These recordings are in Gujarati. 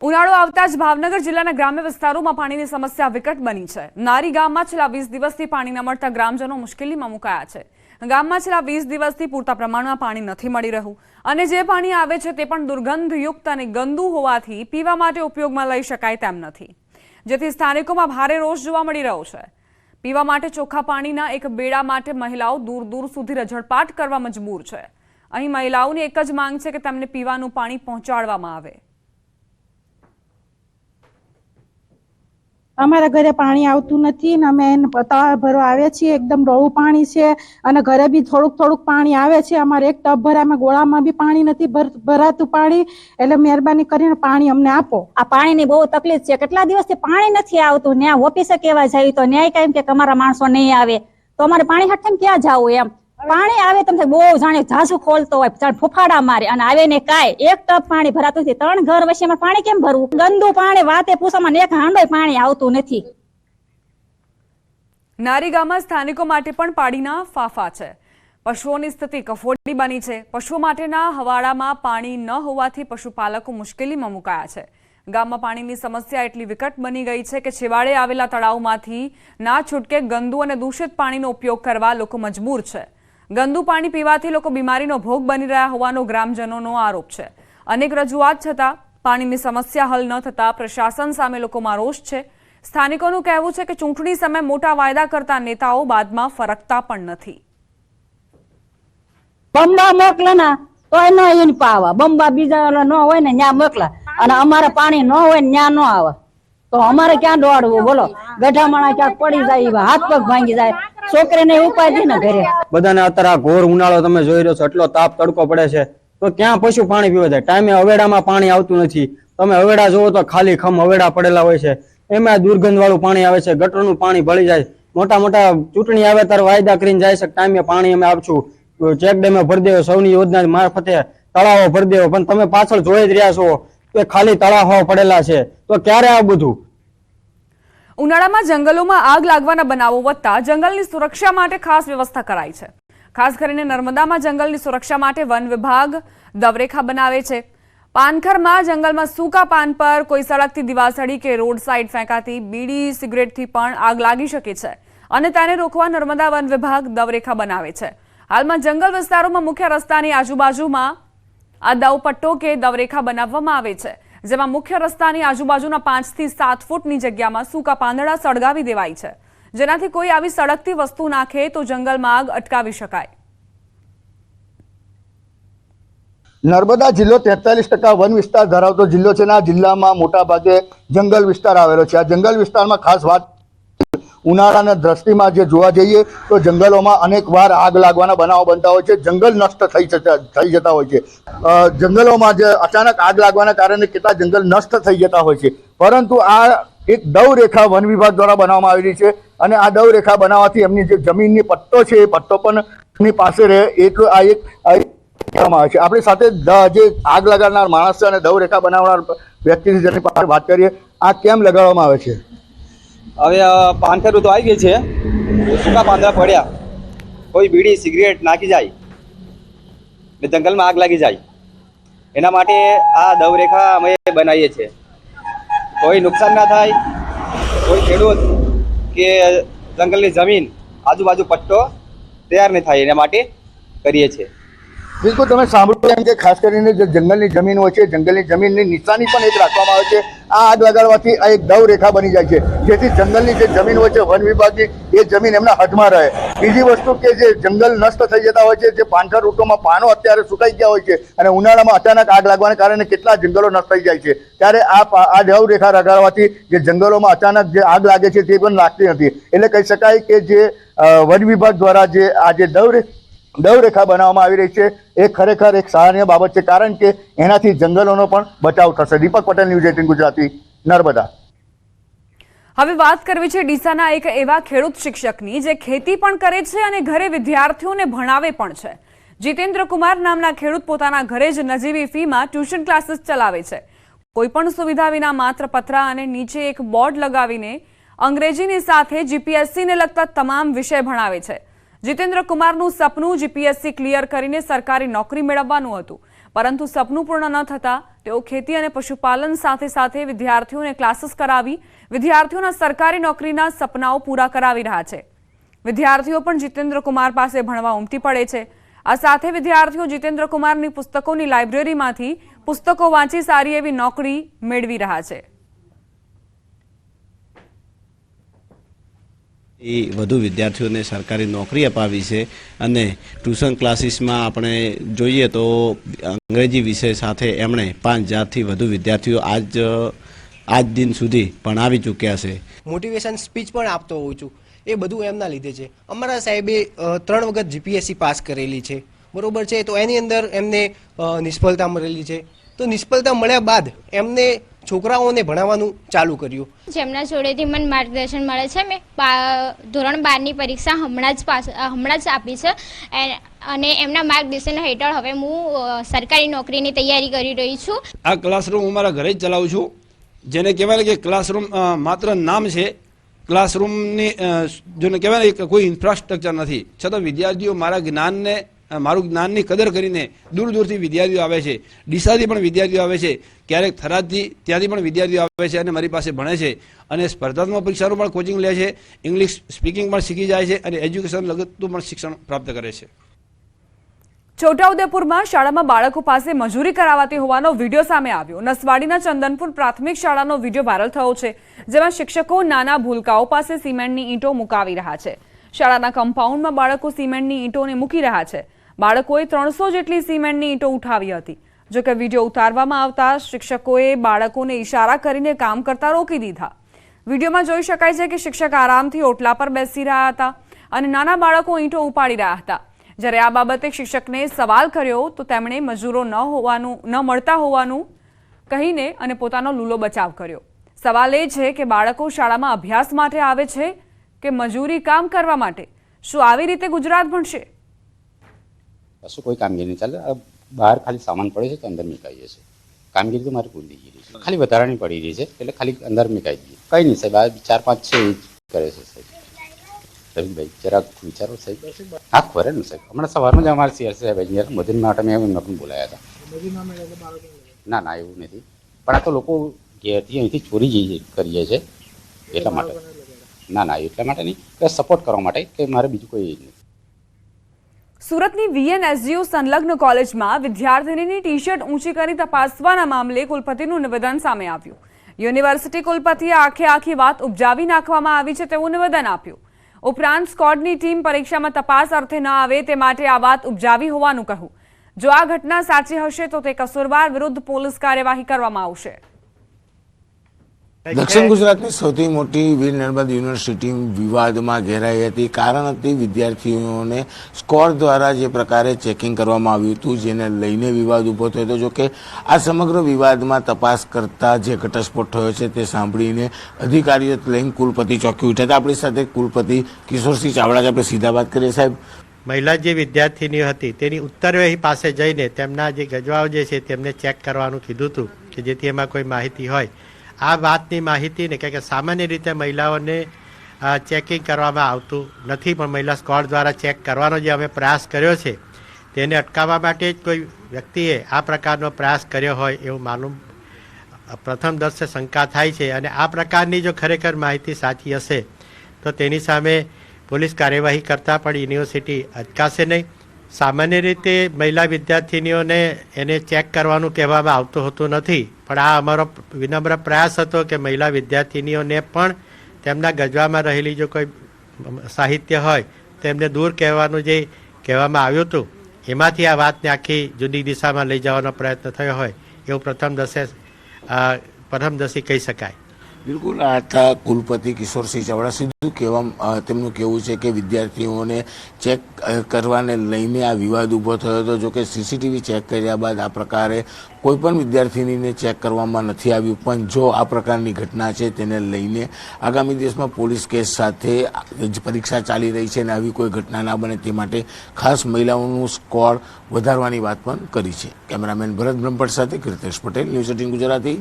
ઉનાળો આવતા જ ભાવનગર જિલ્લાના ગ્રામ્ય વિસ્તારોમાં પાણીની સમસ્યા વિકટ બની છે। નારી ગામમાં છેલ્લા 20 દિવસથી પાણી ન મળતા ગ્રામજનો મુશ્કેલીમાં મુકાયા છે। ગામમાં છેલ્લા 20 દિવસથી પૂરતા પ્રમાણમાં પાણી નથી મળી રહ્યું અને જે પાણી આવે છે તે પણ દુર્ગંધયુક્ત અને ગંદુ હોવાથી પીવા માટે ઉપયોગમાં લઈ શકાય તેમ નથી, જેથી સ્થાનિકોમાં ભારે રોષ જોવા મળી રહ્યો છે। પીવા માટે ચોખ્ખા પાણીના એક બેડા માટે મહિલાઓ દૂર દૂર સુધી રઝળપાટ કરવા મજબૂર છે। અહીં મહિલાઓની એક જ માંગ છે કે તેમને પીવાનું પાણી પહોંચાડવામાં આવે। અમારા ઘરે પાણી આવતું નથી ને અમે તળાવ ભરવા આવ્યા છીએ। એકદમ ડોળું પાણી છે અને ઘરે બી થોડુંક પાણી આવે છે। અમારે એક ટબ ભરામાં ગોળામાં બી પાણી નથી ભરાતું પાણી, એટલે મહેરબાની કરીને પાણી અમને આપો। આ પાણીની બહુ તકલીફ છે, કેટલા દિવસથી પાણી નથી આવતું। ન્યા ઓફિસે કેવા જાય તો ન્યાય કાયમ કે અમારા માણસો નહીં આવે, તો અમારે પાણી હાટે ક્યાં જવું એમ। પાણી આવે તમને બહુ જાણે ઝાસુ ખોલતો હોય, જાણે ફૂફાડા મારે અને આવે ને કાંઈ એક ટબ પાણી ભરાતું નથી। 3 ઘર વચ્ચે અમારે પાણી કેમ ભરવું? ગંદુ પાણી વાતે પૂછામાં એક હાંડોય પાણી આવતું નથી। નારી ગામમાં સ્થાનિકો માટે પણ પાણીના ફાફા છે। પશુઓની સ્થિતિ કફોડી બની છે। પશુઓ માટેના હવાડામાં પાણી ન હોવાથી પશુપાલકો મુશ્કેલીમાં મુકાયા છે। ગામમાં પાણીની સમસ્યા એટલી વિકટ બની ગઈ છે કે છેવાડે આવેલા તળાવમાંથી ના છૂટકે ગંદુ અને દૂષિત પાણીનો ઉપયોગ કરવા લોકો મજબૂર છે। ગંદુ પાણી પીવાથી લોકો બીમારીનો ભોગ બની રહ્યા હોવાનો ગ્રામજનોનો આરોપ છે। અનેક રજૂઆત છતાં પાણીની સમસ્યા હલ ન થતા પ્રશાસન સામે લોકોમાં રોષ છે। સ્થાનિકોનું કહેવું છે કે ચૂંટણી સમયે મોટા વાયદા કરતા નેતાઓ બાદમાં ફરકતા પણ નથી। બંબા મોકલે ને તો એને પાવા, બંબા બીજા ન હોય ને ન્યા મોકલા અને અમારે પાણી ન હોય ને ન્યા ન આવે તો અમારે ક્યાં દોડવું બોલો? ગઢા માણા ક્યાંક પડી જાય, હાથ પગ ભાંગી જાય, છોકરીને ઉપાડી ને ઘરે બધાને અત્યારે ઘોર ઉનાળો તમે જોઈ રહ્યો છો, એટલો તાપ તડકો પડે છે તો ક્યાં પશુ પાણી પીવા જાય? ટાઈમે હવેડામાં પાણી આવતું નથી। તમે હવેડા જોવો તો ખાલી ખમ હવેડા પડેલા હોય છે, એમાં દુર્ગંધ વાળું પાણી આવે છે, ગટરનું પાણી ભળી જાય। મોટા મોટા ચૂંટણી આવે ત્યારે વાયદા કરીને જાય છે ટાઈમે પાણી અમે આપશું, ચેક ડેમે ભરી દેવો, સૌની યોજના મારફતે તળાવો ભરી દેવો, પણ તમે પાછળ જોઈ જ રહ્યા છો કે ખાલી તળાવો પડેલા છે। તો ક્યારે આ બધું? ઉનાળામાં જંગલોમાં આગ લાગવાના બનાવો વધતા જંગલની સુરક્ષા માટે ખાસ વ્યવસ્થા કરાઈ છે। ખાસ કરીને નર્મદામાં જંગલની સુરક્ષા માટે વન વિભાગ દવરેખા બનાવે છે। પાનખરમાં જંગલમાં સૂકા પાન પર કોઈ સળગતી દિવાસળી કે રોડ સાઈડ ફેંકાતી બીડી સિગરેટથી પણ આગ લાગી શકે છે અને તેને રોકવા નર્મદા વન વિભાગ દવરેખા બનાવે છે। હાલમાં જંગલ વિસ્તારોમાં મુખ્ય રસ્તાની આજુબાજુમાં આ દવપટ્ટો કે દવરેખા બનાવવામાં આવે છે, જેમાં મુખ્ય રસ્તાની આજુબાજુના 5 થી 7 ફૂટની જગ્યામાં સૂકા પાંદડા સળગાવી દેવાય છે, જેનાથી કોઈ આવી સળગતી વસ્તુ નાખે તો જંગલમાં આગ અટકાવી શકાય। નર્મદા જિલ્લો 43% વન વિસ્તાર ધરાવતો જિલ્લો છે। આ જિલ્લામાં મોટા ભાગે જંગલ વિસ્તાર આવેલો છે। આ જંગલ વિસ્તારમાં ખાસ વાત ઉનાળાના દ્રષ્ટિમાં જે જોવા જઈએ તો જંગલોમાં અનેક વાર આગ લાગવાના બનાવો બનતા હોય છે, જંગલ નષ્ટ થઈ જતા હોય છે। જંગલોમાં જે અચાનક આગ લાગવાના કારણે કેટલા જંગલ નષ્ટ થઈ જતા હોય છે, પરંતુ આ એક દવ રેખા વન વિભાગ દ્વારા બનાવવામાં આવેલી છે અને આ દવ રેખા બનાવવાથી એમની જે જમીનની પટ્ટો છે એ પટ્ટો પણ એમની પાસે રહે એટલું આ એક કહેવામાં આવે છે। આપણી સાથે જે આગ લગાડનાર માણસ છે અને દવ રેખા બનાવનાર વ્યક્તિની જેની પાસે વાત કરીએ, આ કેમ લગાડવામાં આવે છે? હવે પાનખર ઋતુ આવી ગઈ છે, સૂકા પાંદડા પડ્યા, કોઈ બીડી સિગરેટ નાખી જાય ને જંગલમાં આગ લાગી જાય, એના માટે આ દવરેખા અમે બનાવીએ છીએ। કોઈ નુકસાન ના થાય, કોઈ ખેડૂત કે જંગલની જમીન આજુબાજુ પટ્ટો તૈયાર નહીં થાય, એના માટે કરીએ છીએ। બિલકુલ, તમે સાંભળ્યું એમ કે ખાસ કરીને જે જંગલની જમીન હોય છે, જંગલની જમીનની નિશાની પણ એક રાખવામાં આવે છે। આ આગ લગાડવાથી આ એક દવ રેખા બની જાય છે, જેથી જંગલની જે જમીન હોય છે વન વિભાગની, એ જમીન એમના હદમાં રહે। બીજી વસ્તુ કે જે જંગલ નષ્ટ થઈ જતા હોય છે, જે પાનખર ઋતુમાં પાનો અત્યારે સુકાઈ ગયા હોય છે અને ઉનાળામાં અચાનક આગ લાગવાને કારણે કેટલા જંગલો નષ્ટ થઈ જાય છે, ત્યારે આ દવ રેખા લગાડવાથી જે જંગલોમાં અચાનક જે આગ લાગે છે તે પણ લાગતી નથી। એટલે કહી શકાય કે જે વન વિભાગ દ્વારા જે આ જે દવ રેખા બનાવવામાં આવી રહી છે એ ખરેખર એક સરાહનીય બાબત છે, કારણ કે એનાથી જંગલોનો પણ બચાવ થશે। દીપક પટેલ, ન્યૂઝ 18 ગુજરાતી, નર્મદા। હવે વાત કરવી છે ડીસાના એક એવા ખેડૂત શિક્ષકની જે ખેતી પણ કરે છે અને ઘરે વિદ્યાર્થીઓને ભણાવે પણ છે। જીતેન્દ્ર કુમાર નામના ખેડૂત પોતાના ઘરે જ નજીવી ફીમાં ટ્યુશન ક્લાસીસ ચલાવે છે। કોઈ પણ સુવિધા વિના માત્ર પતરા અને નીચે એક બોર્ડ લગાવીને અંગ્રેજીની સાથે જીપીએસસીને લગતા તમામ વિષય ભણાવે છે। જીતેન્દ્ર કુમારનું સપનું જીપીએસસી ક્લિયર કરીને સરકારી નોકરી મેળવવાનું હતું, પરંતુ સપનું પૂર્ણ ન થતાં તેઓ ખેતી અને પશુપાલન સાથે સાથે વિદ્યાર્થીઓને ક્લાસીસ કરાવી વિદ્યાર્થીઓના સરકારી નોકરીના સપનાઓ પૂરા કરાવી રહ્યા છે. વિદ્યાર્થીઓ પણ જીતેન્દ્ર કુમાર પાસે ભણવા ઉમટી પડે છે. આ સાથે વિદ્યાર્થીઓ જીતેન્દ્ર કુમારની પુસ્તકોની લાઇબ્રેરીમાંથી પુસ્તકો વાંચી સારી એવી નોકરી મેળવી રહ્યા છે. એ વધુ વિદ્યાર્થીઓને સરકારી નોકરી અપાવી છે અને ટ્યુશન ક્લાસીસમાં આપણે જોઈએ તો અંગ્રેજી વિષય સાથે એમણે 5000થી વધુ વિદ્યાર્થીઓ આજ દિન સુધી ભણાવી ચૂક્યા છે. મોટિવેશન સ્પીચ પણ આપતો હોઉં છું. એ બધું એમના લીધે છે. અમારા સાહેબે 3 વખત જીપીએસસી પાસ કરેલી છે, બરોબર છે. તો એની અંદર એમને નિષ્ફળતા મળેલી છે. તો નિષ્ફળતા મળ્યા બાદ એમને છોકરાઓને ભણાવવાનું ચાલુ કર્યું. જેમના જોડેથી મને માર્ગદર્શન મળે છે. મેં ધોરણ 12ની પરીક્ષા હમણાં જ આપી છે અને એમના માર્ગદર્શન હેઠળ હવે હું સરકારી નોકરીની તૈયારી કરી રહી છું. આ ક્લાસરૂમ હું મારા ઘરે જ ચલાવું છું, જેને કહેવાય કે ક્લાસરૂમ માત્ર નામ છે. ક્લાસરૂમની જેને કહેવાય કે કોઈ ઇન્ફ્રાસ્ટ્રક્ચર નથી, છતાં વિદ્યાર્થીઓ મારું જ્ઞાનની કદર કરીને દૂર દૂરથી વિદ્યાર્થીઓ આવે છે. ડીસાથી પણ વિદ્યાર્થીઓ આવે છે, ક્યારેક થરાદથી ત્યાંથી પણ વિદ્યાર્થીઓ આવે છે અને મારી પાસે ભણે છે અને સ્પર્ધાત્મક પરીક્ષાનું પણ કોચિંગ લે છે. ઇંગ્લિશ સ્પીકિંગ પણ શીખી જાય છે અને એજ્યુકેશન લગતું પણ શિક્ષણ પ્રાપ્ત કરે છે. છોટાઉદેપુરમાં શાળામાં બાળકો પાસે મજૂરી કરાવાતી હોવાનો વિડીયો સામે આવ્યો. નસવાડીના ચંદનપુર પ્રાથમિક શાળાનો વિડીયો વાયરલ થયો છે, જેમાં શિક્ષકો નાના ભૂલકાઓ પાસે સિમેન્ટની ઈંટો મુકાવી રહ્યા છે. શાળાના કમ્પાઉન્ડમાં બાળકો સિમેન્ટની ઈંટોને મૂકી રહ્યા છે. બાળકોએ 300 જેટલી સિમેન્ટની ઈંટો ઉઠાવી હતી. જોકે વિડીયો ઉતારવામાં આવતા શિક્ષકોએ બાળકોને ઇશારા કરીને કામ કરતા રોકી દીધા. વિડીયોમાં જોઈ શકાય છે કે શિક્ષક આરામથી ઓટલા પર બેસી રહ્યા હતા અને નાના બાળકો ઈંટો ઉપાડી રહ્યા હતા. જ્યારે આ બાબતે શિક્ષકને સવાલ કર્યો તો તેમણે મજૂરો ન મળતા હોવાનું કહીને અને પોતાનો લૂલો બચાવ કર્યો. સવાલ એ છે કે બાળકો શાળામાં અભ્યાસ માટે આવે છે કે મજૂરી કામ કરવા માટે? શું આવી રીતે ગુજરાત ભણશે? કશું કોઈ કામગીરી નહીં ચાલે. બહાર ખાલી સામાન પડે છે તો અંદર મુકાઈએ છીએ. કામગીરી તો મારી પૂરી થઈ ગઈ છે. ખાલી વધારાની પડી રહી છે એટલે ખાલી અંદર મુકાઈ દઈએ. કંઈ નહીં સાહેબ, આ 4-5 છે એ કરે છે સાહેબ. રવિભાઈ જરાક વિચારો સાહેબ. હા ખરે ને સાહેબ, હમણાં સવારમાં જ અમારે સીઆર સાહેબ એન્જિનિયર મધુરી માટે મેં એમને પણ બોલાયા હતા. ના એવું નથી, પણ આ તો લોકો ઘેરથી અહીંથી ચોરી કરીએ છે એટલા માટે. ના એટલા માટે નહીં, સપોર્ટ કરવા માટે કે મારે બીજું કોઈ નહીં. સુરતની વીએનએસજીયુ સંલગ્ન કોલેજમાં વિદ્યાર્થીનીની ટી-શર્ટ ઊંચી કરી તપાસવાના મામલે કુલપતિનું નિવેદન સામે આવ્યું. યુનિવર્સિટી કુલપતિએ આખી વાત ઉપજાવી નાખવામાં આવી છે તેવું નિવેદન આપ્યું. ઉપરાંત સ્કોડની ટીમ પરીક્ષામાં તપાસ અર્થે ન આવે તે માટે આ વાત ઉપજાવી હોવાનું કહ્યું. જો આ ઘટના સાચી હશે તો તે કસૂરવાર વિરુદ્ધ પોલીસ કાર્યવાહી કરવામાં આવશે. દક્ષિણ ગુજરાતની સૌથી મોટી વીર નર્મદ યુનિવર્સિટી વિવાદમાં ઘેરાઈ હતી. કારણ હતી વિદ્યાર્થીઓને સ્કોર દ્વારા જે પ્રકારે ચેકિંગ કરવામાં આવ્યું હતું, જેને લઈને વિવાદ ઊભો થયો હતો. જોકે આ સમગ્ર વિવાદમાં તપાસ કરતા જે ઘટસ્ફોટ થયો છે તે સાંભળીને અધિકારીઓ લઈને કુલપતિ ચોંકી ઉઠ્યા હતા. આપણી સાથે કુલપતિ કિશોરસિંહ ચાવડા, આપણે સીધા વાત કરીએ. સાહેબ, મહિલા જે વિદ્યાર્થીનીઓ હતી તેની ઉત્તરવહી પાસે જઈને તેમના જે ગજવાઓ જે છે તેમને ચેક કરવાનું કીધું હતું કે જેથી એમાં કોઈ માહિતી હોય. આ વાતની માહિતીને કે સામાન્ય રીતે મહિલાઓને ચેકિંગ કરવામાં આવતું નથી, પણ મહિલા સ્કોડ દ્વારા ચેક કરવાનો જે અમે પ્રયાસ કર્યો છે તેને અટકાવવા માટે જ કોઈ વ્યક્તિએ આ પ્રકારનો પ્રયાસ કર્યો હોય એવું માલુમ પ્રથમ દર્શને શંકા થાય છે. અને આ પ્રકારની જો ખરેખર માહિતી સાચી હશે તો તેની સામે પોલીસ કાર્યવાહી કરતાં પણ યુનિવર્સિટી અટકાશે નહીં. સામાન્ય રીતે મહિલા વિદ્યાર્થીનીઓને એને ચેક કરવાનું કહેવામાં આવતું હોતું નથી, પણ આ અમારો વિનમ્ર પ્રયાસ હતો કે મહિલા વિદ્યાર્થીનીઓને પણ તેમના ગજવામાં રહેલી જો કોઈ સાહિત્ય હોય તેમને દૂર કહેવાનું જે કહેવામાં આવ્યું હતું એમાંથી આ વાતને આખી જુદી દિશામાં લઈ જવાનો પ્રયત્ન થયો હોય એવું પ્રથમદર્શી કહી શકાય. બિલકુલ. આ હતા કુલપતિ કિશોરસિંહ ચાવડા. સીધું તેમનું કહેવું છે કે વિદ્યાર્થીઓને ચેક કરવાને લઈને આ વિવાદ ઊભો થયો હતો. જોકે સીસીટીવી ચેક કર્યા બાદ આ પ્રકારે કોઈ પણ વિદ્યાર્થીનીને ચેક કરવામાં નથી આવ્યું. પણ જો આ પ્રકારની ઘટના છે તેને લઈને આગામી દિવસમાં પોલીસ કેસ સાથે પરીક્ષા ચાલી રહી છે અને આવી કોઈ ઘટના ના બને તે માટે ખાસ મહિલાઓનું સ્કોર વધારવાની વાત પણ કરી છે. કેમેરામેન ભરત બ્રહ્મભટ્ટ સાથે કીર્તેશ પટેલ, ન્યૂઝ 18 ગુજરાતી,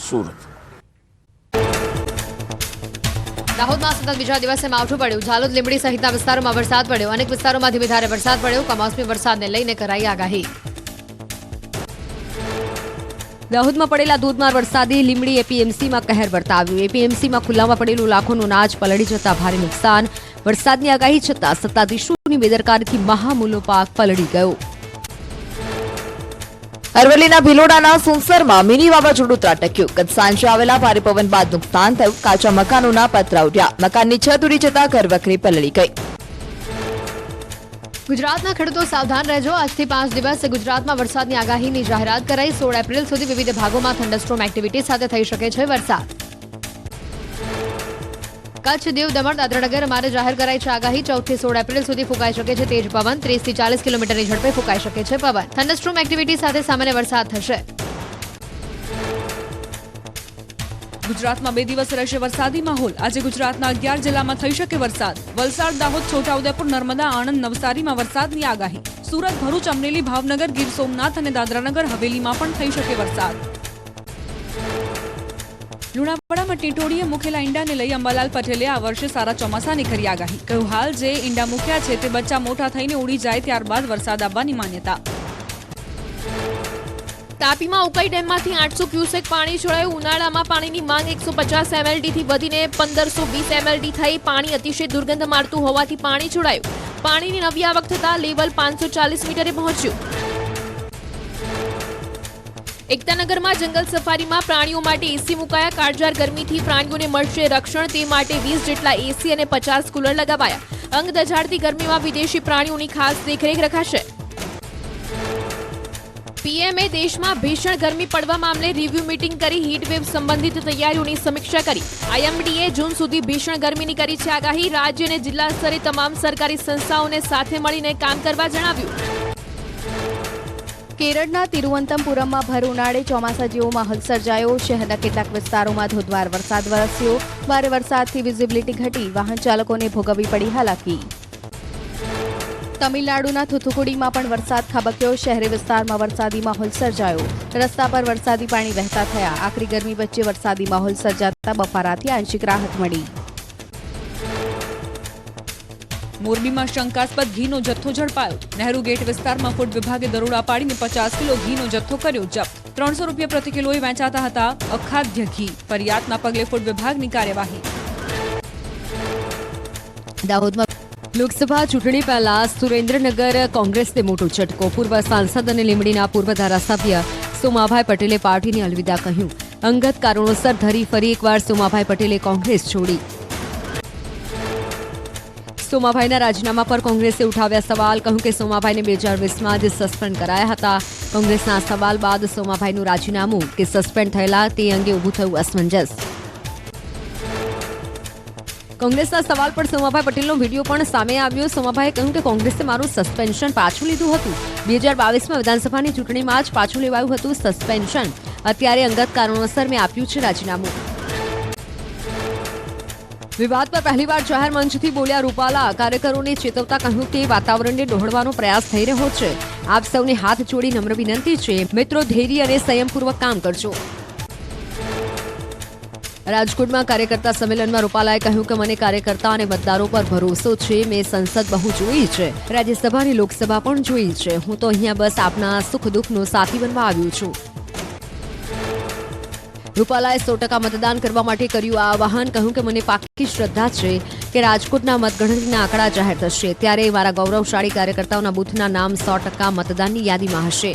સુરત. દાહોદમાં સતત બીજા દિવસે માવઠું પડ્યું. ઝાલોદ, લીંબડી સહિતના વિસ્તારોમાં વરસાદ પડ્યો. અનેક વિસ્તારોમાં ધીમી ધારે વરસાદ પડ્યો. કમોસમી વરસાદને લઈને કરાઈ આગાહી. દાહોદમાં પડેલા ધોધમાર વરસાદે લીંબડી એપીએમસીમાં કહેર વર્તાવ્યું. એપીએમસીમાં ખુલ્લામાં પડેલું લાખોનું અનાજ પલળી જતા ભારે નુકસાન. વરસાદની આગાહી છતાં સત્તાધીશોની બેદરકારીથી મહામૂલો પાક પલળી ગયો. અરવલ્લીના ભિલોડાના સુનસરમાં મિની વાવાઝોડું ત્રાટક્યું. ગત સાંજે આવેલા ભારે પવન બાદ નુકસાન થયું. કાચા મકાનોના પતરા ઉડ્યા. મકાનની છત ઉડી જતા ઘરવખરી પલળી ગઈ. ગુજરાતના ખેડૂતો સાવધાન રહેજો. આજથી 5 દિવસ ગુજરાતમાં વરસાદની આગાહીની જાહેરાત કરાઈ. 16 એપ્રિલ સુધી વિવિધ ભાગોમાં થંડરસ્ટ્રોમ એક્ટિવિટી સાથે થઈ શકે છે વરસાદ. કચ્છ, દીવ, દમણ, દાદરાનગર મારે જાહેર કરાઈ છે આગાહી. 14 થી 16 એપ્રિલ સુધી ફૂંકાઈ શકે છે તેજ પવન. 30 થી 40 કિલોમીટરની ઝડપે ફૂંકાઈ શકે છે પવન. થંડરસ્ટ્રોમ એક્ટિવિટી સાથે સામાન્ય વરસાદ થશે. ગુજરાતમાં 2 દિવસ રહેશે વરસાદી માહોલ. આજે ગુજરાતના 11 જિલ્લામાં થઈ શકે વરસાદ. વલસાડ, દાહોદ, છોટાઉદેપુર, નર્મદા, આણંદ, નવસારીમાં વરસાદની આગાહી. સુરત, ભરૂચ, અમરેલી, ભાવનગર, ગીર સોમનાથ અને દાદરાનગર હવેલીમાં પણ થઈ શકે વરસાદ. લુણાવાડામાં ટીટોડીએ મૂકેલા ઈંડાને લઈ અંબાલાલ પટેલે આ વર્ષે સારા ચોમાસાની કરી આગાહી. કહ્યું, હાલ જે ઈંડા મૂક્યા છે તે બચ્ચા મોટા થઈને ઉડી જાય ત્યારબાદ વરસાદ આવવાની માન્યતા. તાપીમાં ઉકાઈ ડેમમાંથી 800 ક્યુસેક પાણી છોડાયું. ઉનાળામાં પાણીની માંગ 150 MLD થી વધીને 1520 MLD થઈ. પાણી અતિશય દુર્ગંધ મારતું હોવાથી પાણી છોડાયું. પાણીની નવી આવક થતાં લેવલ 540 મીટરે પહોંચ્યું. એકતાનગરમાં જંગલ સફારીમાં પ્રાણીઓ માટે એસી મુકાયા. કાળઝાળ ગરમીથી પ્રાણીઓને મળશે રક્ષણ, તે માટે 20 જેટલા એસી અને 50 કુલર લગાવાયા. અંગ દઝાડતી ગરમીમાં વિદેશી પ્રાણીઓની ખાસ દેખરેખ રખાશે. પીએમએ દેશમાં ભીષણ ગરમી પડવા મામલે રિવ્યુ મીટિંગ કરી હીટવેવ સંબંધિત તૈયારીઓની સમીક્ષા કરી. આઈએમડીએ જૂન સુધી ભીષણ ગરમીની કરી છે આગાહી. રાજ્ય અને જિલ્લા સ્તરે તમામ સરકારી સંસ્થાઓને સાથે મળીને કામ કરવા જણાવ્યું. કેરળના તિરુવનંતપુરમમાં ભર ઉનાળે ચોમાસા જેવો માહોલ સર્જાયો. શહેરના કેટલાક વિસ્તારોમાં ધોધમાર વરસાદ વરસ્યો. ભારે વરસાદથી વિઝિબિલિટી ઘટી. વાહન ચાલકોને ભોગવવી પડી હાલાકી. તમિલનાડુના થુથુકુડીમાં પણ વરસાદ ખાબક્યો. શહેરી વિસ્તારમાં વરસાદી માહોલ સર્જાયો. રસ્તા પર વરસાદી પાણી વહેતા થયા. આકરી ગરમી વચ્ચે વરસાદી માહોલ સર્જાતા બફારાથી આંશિક રાહત મળી. મોરબીમાં શંકાસ્પદ ઘીનો જથ્થો ઝડપાયો. નહેરુ ગેટ વિસ્તારમાં ફૂડ વિભાગે દરોડા પાડીને 50 કિલો ઘીનો જથ્થો કર્યો જપ્ત. 300 રૂપિયા પ્રતિ કિલોએ વેચાતા હતા અખાદ્ય ઘી. ફરિયાદના પગલે ફૂડ વિભાગની કાર્યવાહી. દાહોદમાં લોકસભા ચૂંટણી પહેલા સુરેન્દ્રનગર કોંગ્રેસને મોટો ઝટકો. પૂર્વ સાંસદ અને લીંબડીના પૂર્વ ધારાસભ્ય સોમાભાઈ પટેલે પાર્ટીને અલવિદા કહ્યું. અંગત કારણોસર ધરી ફરી એકવાર સોમાભાઈ પટેલે કોંગ્રેસ છોડી. સોમાભાઈના રાજીનામા પર કોંગ્રેસે ઉઠાવ્યા સવાલ. કહ્યું કે સોમાભાઈને 2020માં જ સસ્પેન્ડ કરાયા હતા. કોંગ્રેસના સવાલ બાદ સોમાભાઈનું રાજીનામું કે સસ્પેન્ડ થયેલા તે અંગે ઊભું થયું અસમંજસ. કોંગ્રેસના સવાલ પર સોમાભાઈ પટેલનો વિડીયો પણ સામે આવ્યો. સોમાભાઈએ કહ્યું કે કોંગ્રેસે મારું સસ્પેન્શન પાછું લીધું હતું. 2022માં વિધાનસભાની ચૂંટણીમાં જ પાછું લેવાયું હતું સસ્પેન્શન. અત્યારે અંગત કારણોસર મેં આપ્યું છે રાજીનામું. વિવાદ પર પહેલીવાર જાહેર મંચથી બોલ્યા રૂપાલા. કાર્યકરોને ચેતવતા કહ્યું કે વાતાવરણને ડહોળવાનો પ્રયાસ થઈ રહ્યો છે. આપ સૌને હાથ જોડી નમ્ર વિનંતી છે, મિત્રો ધૈર્ય અને સંયમપૂર્વક કામ કરજો. રાજકોટમાં કાર્યકર્તા સંમેલનમાં રૂપાલાએ કહ્યું કે મને કાર્યકર્તા અને મતદારો પર ભરોસો છે. મેં સંસદ બહુ જોઈ છે, રાજ્યસભા અને લોકસભા પણ જોઈ છે. હું તો અહીંયા બસ આપના સુખ દુઃખનો સાથી બનવા આવ્યો છું. રૂપાલાએ 100% મતદાન કરવા માટે કર્યું આહ્વાન. કહ્યું કે મને પાકી શ્રદ્ધા છે કે રાજકોટના મતગણતરીના આંકડા જાહેર થશે ત્યારે મારા ગૌરવશાળી કાર્યકર્તાઓના બૂથના નામ 100% મતદાનની યાદીમાં હશે.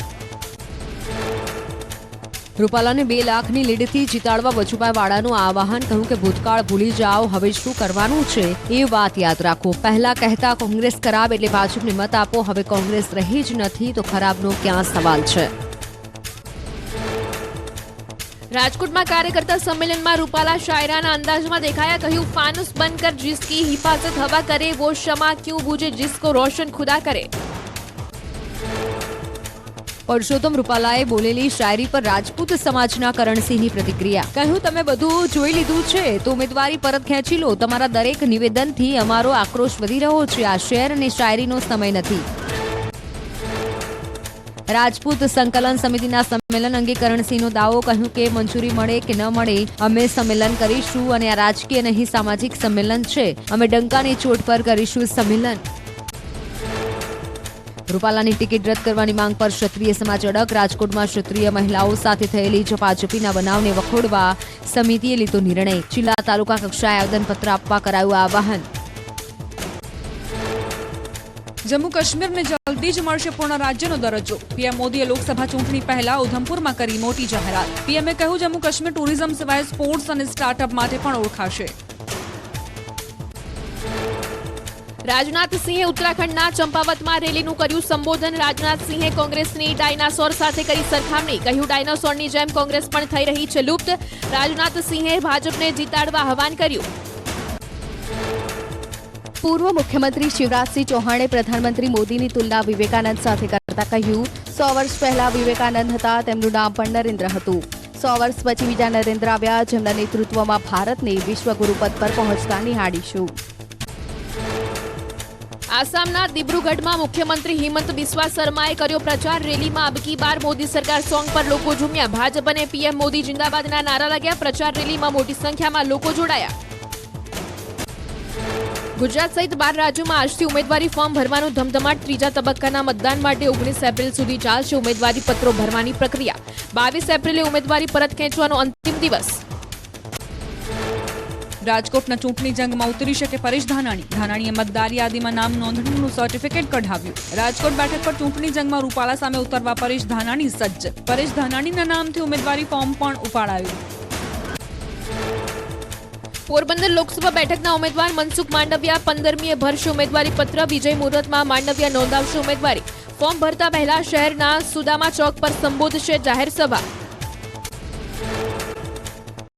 રૂપાલાને 2 લાખની લીડથી જીતાડવા વજુભાઈ વાળાનું આહ્વાન. કહ્યું કે ભૂતકાળ ભૂલી જાઓ, હવે શું કરવાનું છે એ વાત યાદ રાખો. પહેલા કહેતા કોંગ્રેસ ખરાબ એટલે ભાજપને મત આપો. હવે કોંગ્રેસ રહી જ નથી તો ખરાબનો ક્યાં સવાલ છે. રાજકોટમાં કાર્યકર્તા સંમેલનમાં રૂપાલા શાયરાના અંદાજમાં દેખાયા. કહ્યું ફાનુસ બનકર जिसकी हिफाजत हवा करे वो शमा क्यों बूझे जिसको रोशन खुदा करे. પરસોત્તમ રૂપાલાએ બોલેલી શાયરી પર રાજપૂત સમાજના કરણસિંહની પ્રતિક્રિયા. કહ્યું તમે બધું જોઈ લીધું છે તો ઉમેદવારી પરત ખેંચી લો. તમારા દરેક નિવેદનથી અમારો આક્રોશ વધી રહ્યો છે. આ શેર અને શાયરીનો સમય નથી. રાજપૂત સંકલન સમિતિના સંમેલન અંગે કરણસિંહનો દાવો. કહ્યું કે મંજૂરી મળે કે ન મળે અમે સંમેલન કરીશું અને આ રાજકીય નહીં સામાજિક સંમેલન છે. અમે ડંકાની ચોટ પર કરીશું સંમેલન. રૂપાલાની ટિકિટ રદ કરવાની માંગ પર ક્ષત્રિય સમાજ અડગ. રાજકોટમાં ક્ષત્રિય મહિલાઓ સાથે થયેલી ઝપાઝપીના બનાવને વખોડવા સમિતિએ લીધો નિર્ણય. જિલ્લા તાલુકા કક્ષાએ આવેદનપત્ર આપવા કરાયું આહવાન. જમ્મુ કાશ્મીરને જલ્દી જ મળશે પૂર્ણ રાજ્યનો દરજ્જો. પીએમ મોદીએ લોકસભા ચૂંટણી પહેલા ઉધમપુરમાં કરી મોટી જાહેરાત. પીએમએ કહ્યું જમ્મુ કાશ્મીર ટુરિઝમ સિવાય સ્પોર્ટ્સ અને સ્ટાર્ટઅપ માટે પણ ઓળખાશે. રાજનાથસિંહે ઉત્તરાખંડના ચંપાવતમાં રેલીનું કર્યું સંબોધન. રાજનાથસિંહે કોંગ્રેસની ડાયનાસોર સાથે કરી સરખામણી. કહ્યું ડાયનાસોરની જેમ કોંગ્રેસ પણ થઈ રહી છે લુપ્ત. રાજનાથસિંહે ભાજપને જીતાડવા આહવાન કર્યું. પૂર્વ મુખ્યમંત્રી શિવરાજસિંહ ચૌહાણે પ્રધાનમંત્રી મોદીની તુલના વિવેકાનંદ સાથે કરતા કહ્યું 100 વર્ષ પહેલા વિવેકાનંદ હતા, તેમનું નામ પણ નરેન્દ્ર હતું. 100 વર્ષ પછી બીજા નરેન્દ્ર આવ્યા, જેમના નેતૃત્વમાં ભારતને વિશ્વગુરુ પદ પર પહોંચતા નિહાળીશું. આસામના દિબ્રુગઢમાં મુખ્યમંત્રી હિમંત બિસ્વા શર્માએ કર્યો પ્રચાર. રેલીમાં અબકી બાર મોદી સરકાર સોંગ પર લોકો ઝૂમ્યા. ભાજપ અને પીએમ મોદી જિંદાબાદના નારા લાગ્યા. પ્રચાર રેલીમાં મોટી સંખ્યામાં લોકો જોડાયા. ગુજરાત સહિત 12 રાજ્યોમાં આજથી ઉમેદવારી ફોર્મ ભરવાનું ધમધમાટ. ત્રીજા તબક્કાના મતદાન માટે 19 એપ્રિલ સુધી ચાલશે ઉમેદવારી પત્રો ભરવાની પ્રક્રિયા. 22 એપ્રિલે ઉમેદવારી પરત ખેંચવાનો અંતિમ દિવસ. રાજકોટના ચૂંટણી જંગમાં ઉતરી શકે પરેશ ધાનાણી. ધાનાણીએ મતદાર યાદીમાં નામ નોંધણીનું સર્ટિફિકેટ કઢાવ્યું. રાજકોટ બેઠક પર ચૂંટણી જંગમાં રૂપાલા સામે ઉતરવા પરેશ ધાનાણી સજ્જ. પરેશ ધાનાણીના નામથી ઉમેદવારી ફોર્મ પણ ઉપાડાયું. પોરબંદર લોકસભા બેઠકના ઉમેદવાર મનસુખ માંડવિયા 15મીએ ભરશે ઉમેદવારી પત્ર. વિજય મુહૂર્તમાં માંડવિયા નોંધાવશે ઉમેદવારી. ફોર્મ ભરતા પહેલા શહેરના સુદામા ચોક પર સંબોધશે જાહેર સભા.